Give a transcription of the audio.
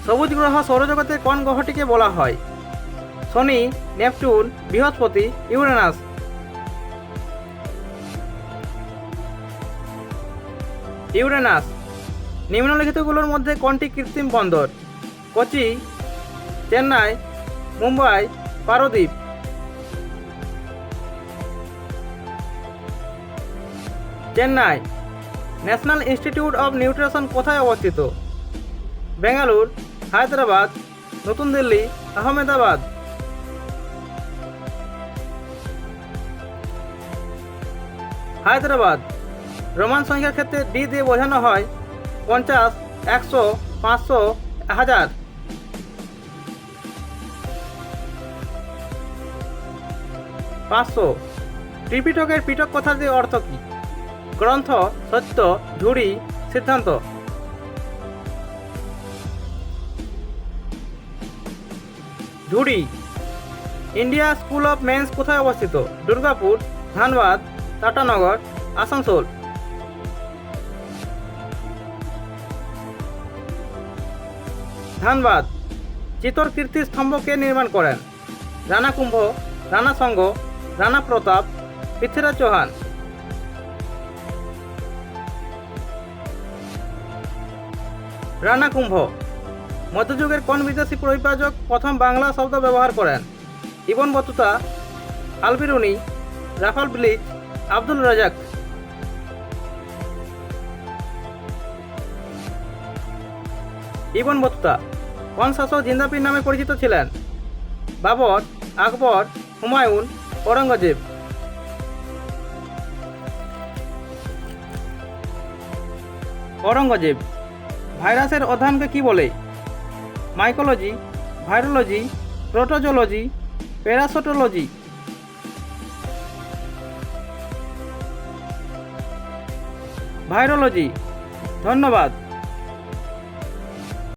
সবুজ গ্রহ সৌরজগতের কোন গ্রহটিকে বলা হয়? শনি, নেপচুন, বৃহস্পতি, ইউরেনাস। ইউরেনাস। নিম্নলিখিতগুলোর মধ্যে কোনটি কৃত্রিম বন্দর? Kochi, Chennai, Mumbai, Paradip. Chennai. National institute of nutrition কোথায় অবস্থিত? বেঙ্গালুর, হায়দ্রাবাদ, নতুন দিল্লি, আহমেদাবাদ। হায়দ্রাবাদ। রোমান সংখ্যার ক্ষেত্রে ডি দিয়ে বোঝানো হয় 50, 100, 500, 1000। ত্রিপিটকের পিটক কথাটির অর্থ কি? গ্রন্থ, সত্য, ঝুড়ি, সিদ্ধান্ত। ঝুড়ি। ইন্ডিয়া স্কুল অফ মেন্স কোথায় অবস্থিত? দুর্গাপুর, ধানবাদ, টাটানগর, আসানসোল। ধানবাদ। চিতর কীর্তি স্তম্ভ কে নির্মাণ করেন? রানা কুম্ভ, রানা সঙ্গ, রানা প্রতাপ, পৃথ্বীরাজ চৌহান। রানা কুম্ভ। মধ্যযুগের কোন বিদেশি পরিব্রাজক প্রথম বাংলা শব্দ ব্যবহার করেন? Ibn Battuta, Al Biruni, Ralph Fitch, Abdul Razzaq. Ibn Battuta. কোন শাসক জিন্দাপীর নামে পরিচিত ছিলেন? বাবর, আকবর, হুমায়ুন, ঔরঙ্গজেব। ঔরঙ্গজেব। ভাইরাসের অধ্যয়নকে কি বলে? Mycology, virology, protozoology, parasitology. Virology. ধন্যবাদ।